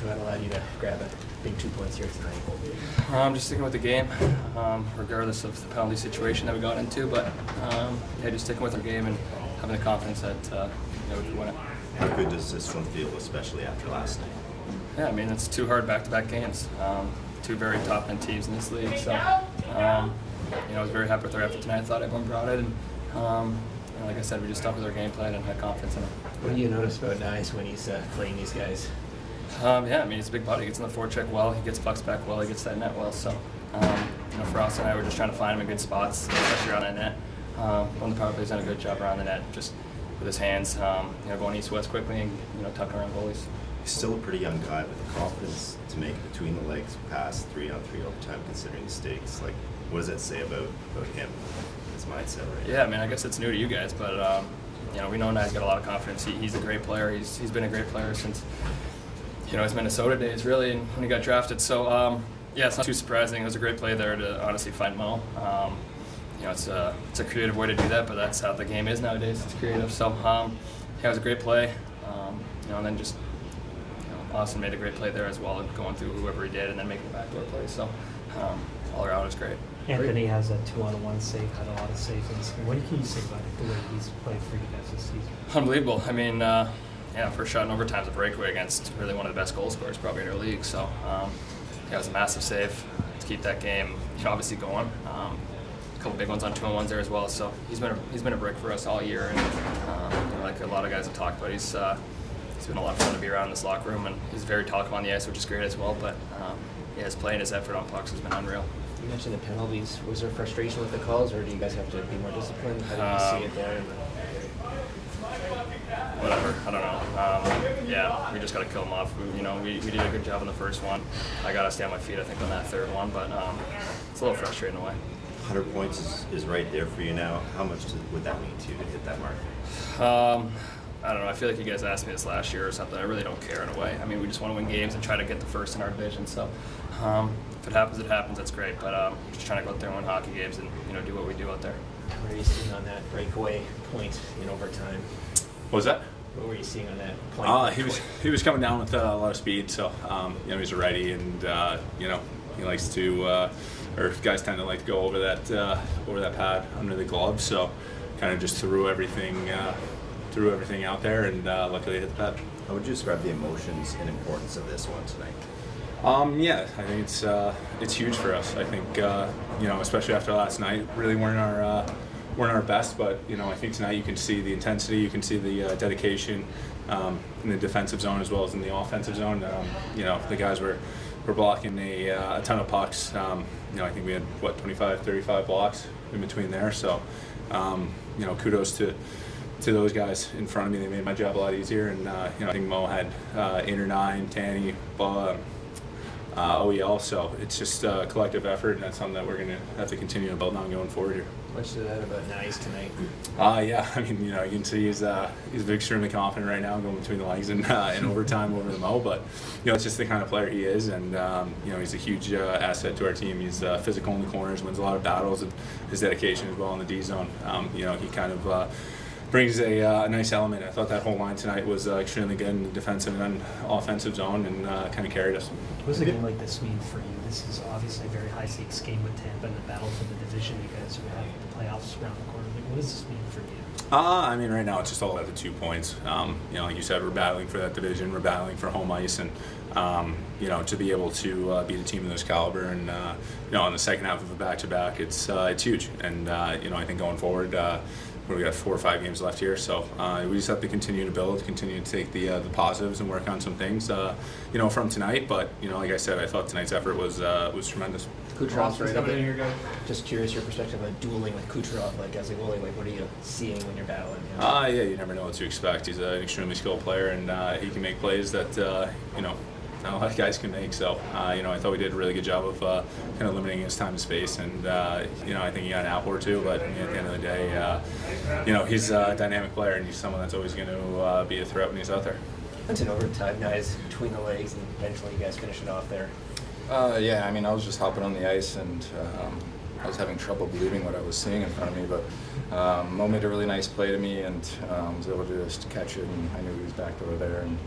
what allowed you to grab a big 2 points here tonight? I'm just sticking with the game, regardless of the penalty situation that we got into. But yeah, just sticking with our game and having the confidence that we can win it. How good does this one feel, especially after last night? Yeah, I mean, it's 2 hard back-to-back games. 2 very top-end teams in this league. So, I was very happy with our effort tonight. I thought everyone brought it, and like I said, we just stuck with our game plan and had confidence in it. What do you notice about Knies when he's playing these guys? Yeah, I mean, he's a big body. He gets in the forecheck well. He gets pucks back well. He gets that net well. So, for Auston and I, we're just trying to find him in good spots, especially around that net. On the power play, he's done a good job around the net, just with his hands, going east-west quickly and tucking around goalies. He's still a pretty young guy, but the confidence to make between the legs pass 3-on-3 overtime, considering the stakes. Like, what does that say about him, his mindset right now? Yeah, I mean, I guess it's new to you guys, but we know Knies got a lot of confidence. He's a great player. He's been a great player since his Minnesota days, really, and when he got drafted. So yeah, it's not too surprising. It was a great play there to honestly find Mo. It's a creative way to do that, but that's how the game is nowadays. It's creative. So yeah, it was a great play. And then just Auston made a great play there as well, going through whoever he did, and then making the backdoor play. So all around was great. Anthony has a 2-on-1 save, had a lot of saves. What can you say about the way he's played for you guys this season? Unbelievable. I mean, first shot in overtime is a breakaway against really one of the best goal scorers probably in our league. So it was a massive save to keep that game obviously going. A couple big ones on 2-on-1s there as well. So he's been a brick for us all year, and like a lot of guys have talked about, he's been a lot of fun to be around in this locker room, and he's very talkative on the ice, which is great as well. But his play and his effort on pucks has been unreal. You mentioned the penalties. Was there frustration with the calls, or do you guys have to be more disciplined? How do you see it there? Whatever. I don't know. Yeah, we just got to kill them off. We did a good job on the first one. I got to stay on my feet, I think, on that third one, but it's a little frustrating in a way. 100 points is right there for you now. How much would that mean to you to hit that mark? I don't know. I feel like you guys asked me this last year or something. I really don't care in a way. I mean, we just want to win games and try to get the first in our division. So if it happens, it happens. That's great. But just trying to go out there and win hockey games and do what we do out there. What are you seeing on that breakaway point in overtime? What was that? What were you seeing on that point? He was coming down with a lot of speed. So he's a righty, and he likes to, or guys tend to like to go over that pad under the glove. So kind of just threw everything out there, and luckily hit the pad. How would you describe the emotions and importance of this one tonight? Yeah, I think it's huge for us. I think especially after last night, really weren't our best, but I think tonight you can see the intensity, you can see the dedication in the defensive zone as well as in the offensive zone. The guys were blocking a ton of pucks. I think we had 25, 35 blocks in between there. So kudos to those guys in front of me. They made my job a lot easier, and I think Mo had 8 or 9, Tanny, OEL, so it's just a collective effort, and that's something that we're going to have to continue to build on going forward here. Much to that about Knies tonight. Yeah, I mean, you can see he's extremely confident right now, going between the legs and in overtime over the Mo, but it's just the kind of player he is, and he's a huge asset to our team. He's physical in the corners, wins a lot of battles, and his dedication as well in the D zone. He kind of brings a nice element. I thought that whole line tonight was extremely good in the defensive and offensive zone, and kind of carried us. What does a game like this mean for you? This is obviously a very high-stakes game with Tampa and the battle for the division. You guys are having the playoffs around the corner. What does this mean for you? I mean, right now it's just all about the 2 points. Like you said, we're battling for that division. We're battling for home ice, and to be able to beat a team of this caliber, and in the second half of a back-to-back, it's huge. And I think going forward, we got 4 or 5 games left here, so we just have to continue to build, continue to take the positives and work on some things, from tonight. But like I said, I thought tonight's effort was tremendous. Kucherov's right up there. Just curious your perspective on dueling with Kucherov, like as a goalie. Like, what are you seeing when you're battling him? Yeah, you never know what to expect. He's an extremely skilled player, and he can make plays that not a lot of guys can make. So I thought we did a really good job of kind of limiting his time and space, and I think he got an out or two. But at the end of the day, he's a dynamic player, and he's someone that's always going to be a threat when he's out there. It's an overtime, guys, between the legs, and eventually you guys finish it off there. Yeah, I mean, I was just hopping on the ice, and I was having trouble believing what I was seeing in front of me, but Mo made a really nice play to me, and was able to just catch it, and I knew he was back over there, and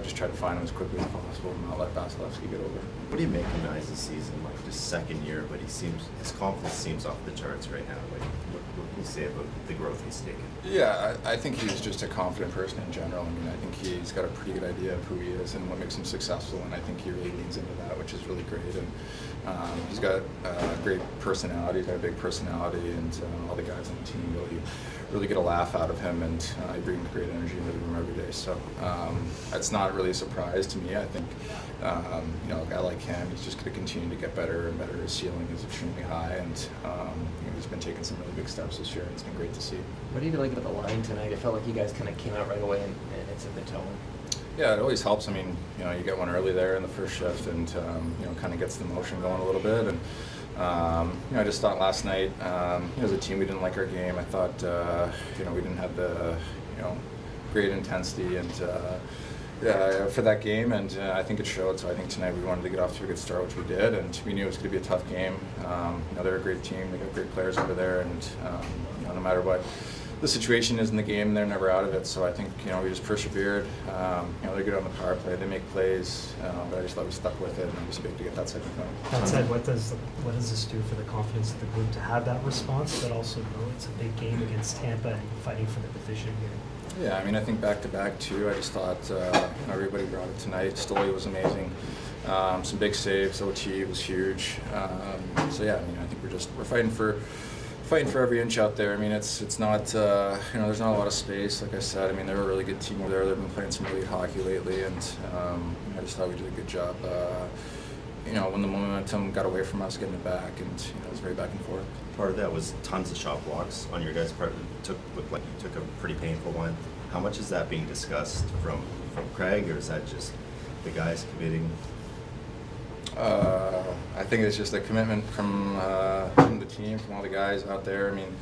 just try to find him as quickly as possible and not let Vasilevsky get over. What do you make of Knies this season? Like, just second year, but his confidence seems off the charts right now. Like, what can you say about the growth he's taken? Yeah, I think he's just a confident person in general. I mean, I think he's got a pretty good idea of who he is and what makes him successful, and I think he really leans into that, which is really great. And he's got a great personality, he's got a big personality, and all the guys on the team really get a laugh out of him, and he brings great energy into the room every day. So it's not really a surprise to me. I think a guy like him, he's just going to continue to get better and better. His ceiling is extremely high, and he's been taking some really big steps this year, and it's been great to see. What do you like about the line tonight? It felt like you guys kind of came out right away and it's in the tone. Yeah, it always helps. I mean, you get one early there in the first shift, and kind of gets the motion going a little bit. And I just thought last night, as a team, we didn't like our game. I thought, we didn't have the, great intensity and for that game, and I think it showed. So I think tonight we wanted to get off to a good start, which we did, and we knew it was going to be a tough game. They're a great team. They got great players over there, and no matter what the situation is in the game, they're never out of it. So I think we just persevered. They're good on the power play. They make plays, but I just thought we stuck with it, and it was big to get that second point. That said, what does this do for the confidence of the group to have that response, but also know it's a big game against Tampa and fighting for the division here? Yeah, I mean, I think back-to-back too. I just thought everybody brought it tonight. Stolarz was amazing. Some big saves. OT was huge. So yeah, I mean, I think we're fighting for every inch out there. I mean, it's not there's not a lot of space. Like I said, I mean, they're a really good team over there. They've been playing some really good hockey lately, and I just thought we did a good job. When the momentum got away from us, getting it back, and it was very back and forth. Part of that was tons of shot blocks on your guys' part. Looked like you took a pretty painful one. How much is that being discussed from Craig, or is that just the guys committing? I think it's just a commitment from the team, from all the guys out there. I mean,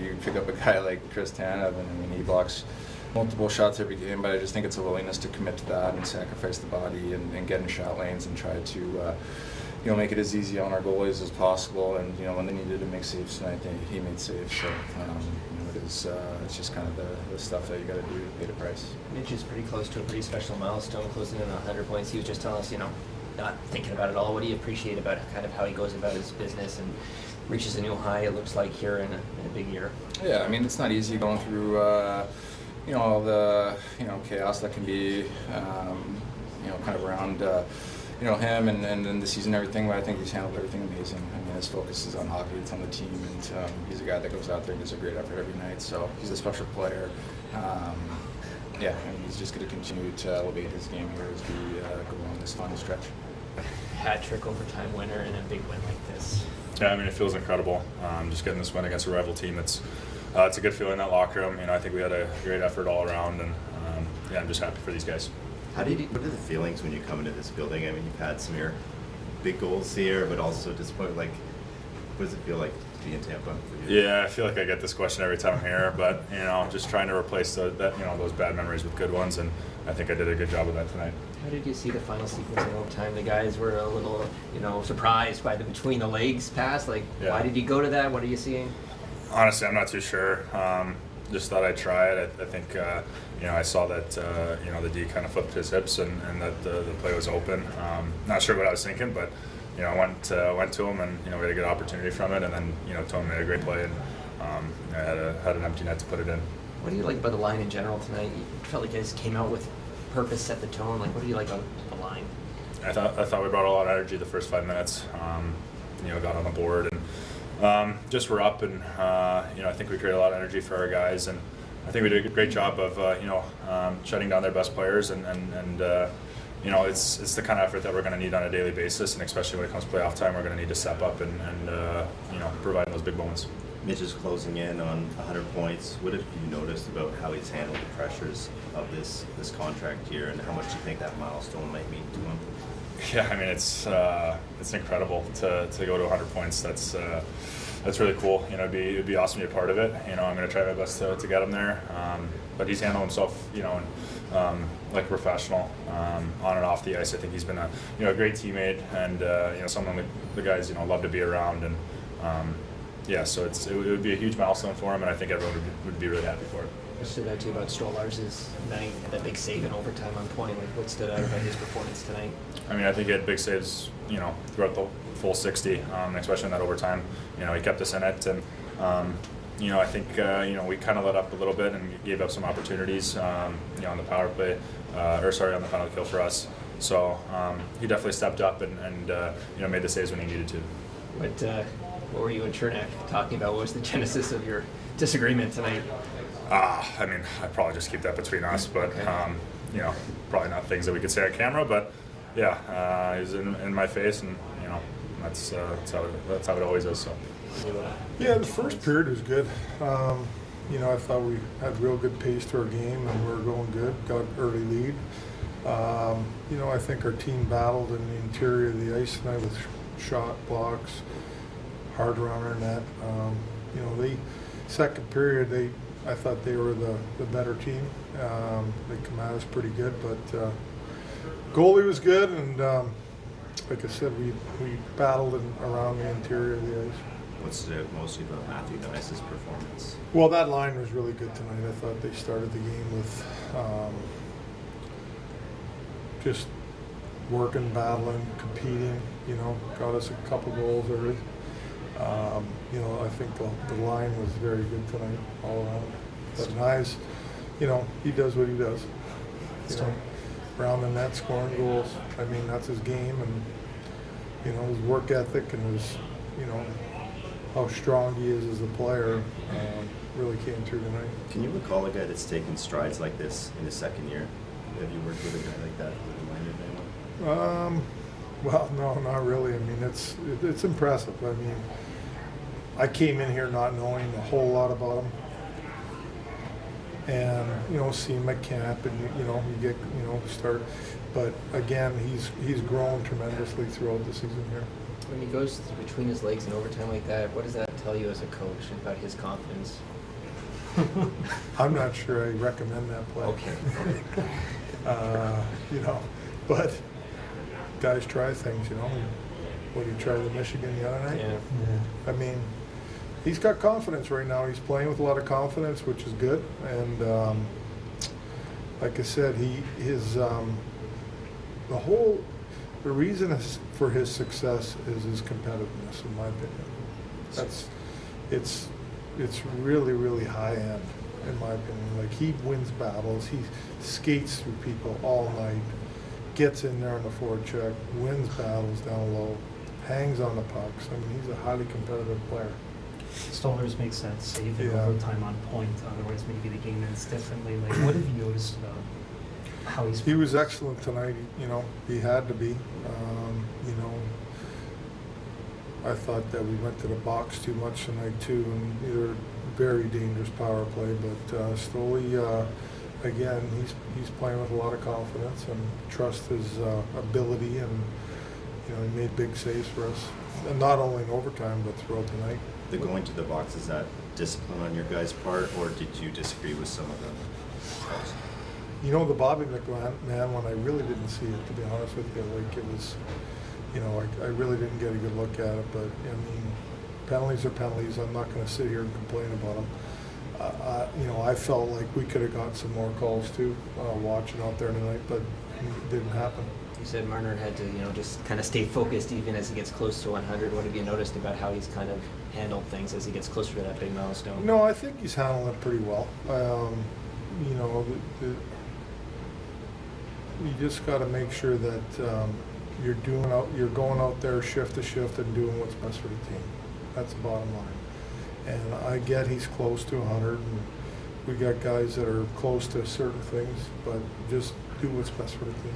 you pick up a guy like Chris Tanev, and I mean, he blocks multiple shots every game, but I just think it's a willingness to commit to that and sacrifice the body and get in shot lanes and try to make it as easy on our goalies as possible. And when they needed to make saves tonight, he made saves. So it's just kind of the stuff that you got to do to pay the price. Mitch is pretty close to a pretty special milestone, closing in on 100 points. He was just telling us, not thinking about it all. What do you appreciate about kind of how he goes about his business and reaches a new high, it looks like, here in a big year? Yeah, I mean, it's not easy going through all the chaos that can be kind of around him and the season and everything, but I think he's handled everything amazing. I mean, his focus is on hockey, it's on the team, and he's a guy that goes out there and gives a great effort every night, so he's a special player. I mean, he's just going to continue to elevate his game here as we go on this final stretch. Hat trick, overtime winner, and a big win like this. Yeah, I mean, it feels incredible. Just getting this win against a rival team, it's a good feeling in that locker room. I think we had a great effort all around, and I'm just happy for these guys. What are the feelings when you come into this building? I mean, you've had some of your big goals here, but also disappointed. Like, what does it feel like to be in Tampa for you? Yeah, I feel like I get this question every time I'm here, but just trying to replace those bad memories with good ones, and I think I did a good job of that tonight. How did you see the final sequence in overtime? The guys were a little, surprised by the between the legs pass. Like, yeah. Why did you go to that? What are you seeing? Honestly, I'm not too sure. Just thought I'd try it. I think I saw that the D kind of flipped his hips and that the play was open. Not sure what I was thinking, but I went to him, and we had a good opportunity from it, and then Tony made a great play, and I had an empty net to put it in. What do you like about the line in general tonight? You felt like you guys came out with purpose, set the tone. Like, what do you like about the line? I thought we brought a lot of energy the first 5 minutes. Got on the board and just we're up, and I think we created a lot of energy for our guys, and I think we did a great job of shutting down their best players, and it's the kind of effort that we're going to need on a daily basis, and especially when it comes to playoff time, we're going to need to step up and provide those big moments. Mitch is closing in on 100 points. What have you noticed about how he's handled the pressures of this contract year, and how much do you think that milestone might mean to him? Yeah, I mean, it's incredible to go to 100 points. That's really cool. It'd be awesome to be a part of it. I'm going to try my best to get him there. But he's handled himself, like a professional on and off the ice. I think he's been a great teammate, and someone the guys love to be around. And so it would be a huge milestone for him, and I think everyone would be really happy for it. What stood out to you about Stolarz' night, that big save in overtime on point? Like, what stood out about his performance tonight? I mean, I think he had big saves, throughout the full 60, especially in that overtime. He kept us in it, and I think we kind of let up a little bit and gave up some opportunities, on the power play, on the penalty kill for us. So he definitely stepped up and made the saves when he needed to. What were you and Chernak talking about? What was the genesis of your disagreement tonight? I mean, I'd probably just keep that between us, but Okay. probably not things that we could say on camera. But yeah, he was in my face, and that's how it always is. So. Yeah, the first period was good. I thought we had real good pace to our game, and we were going good. Got early lead. I think our team battled in the interior of the ice tonight with shot blocks, hard around our net. The second period, I thought they were the better team. They come at us pretty good, but goalie was good, and like I said, we battled around the interior of the ice. What stood out mostly about Matthew Knies' performance? Well, that line was really good tonight. I thought they started the game with just working, battling, competing. Got us a couple goals early. I think the line was very good tonight all around. But Knies, he does what he does. Around the net, scoring goals. I mean, that's his game, and his work ethic and his, how strong he is as a player really came through tonight. Can you recall a guy that's taken strides like this in his second year? Have you worked with a guy like that? Well, no, not really. I mean, it's impressive. I mean, I came in here not knowing a whole lot about him, and see him at camp, and you get start. But again, he's grown tremendously throughout the season here. When he goes between his legs in overtime like that, what does that tell you as a coach about his confidence? I'm not sure I recommend that play. Okay. But guys try things, What did he try the Michigan the other night? Yeah. I mean, he's got confidence right now. He's playing with a lot of confidence, which is good. And like I said, the reason for his success is his competitiveness, in my opinion. It's really, really high end, in my opinion. Like, he wins battles. He skates through people all night, gets in there on the forecheck, wins battles down low, hangs on the pucks. I mean, he's a highly competitive player. Stolarz makes that save in Yeah. overtime on point. Otherwise, maybe the game ends differently. Like, what have you noticed about how he's? He was excellent tonight. He had to be. I thought that we went to the box too much tonight too, and either very dangerous power play. But Stoli, again, he's playing with a lot of confidence and trust his ability, and he made big saves for us, and not only in overtime but throughout the night. The going to the box, is that discipline on your guys' part, or did you disagree with some of them? The Bobby McMahon one, I really didn't see it, to be honest with you. Like, it was, I really didn't get a good look at it. But, I mean, penalties are penalties. I'm not going to sit here and complain about them. I felt like we could have got some more calls, too, watching out there tonight, but it didn't happen. You said Marner had to, just kind of stay focused even as he gets close to 100. What have you noticed about how he's kind of handled things as he gets closer to that big milestone? No, I think he's handling it pretty well. You just got to make sure that you're going out there shift to shift and doing what's best for the team. That's the bottom line. And I get he's close to 100, and we got guys that are close to certain things, but just do what's best for the team.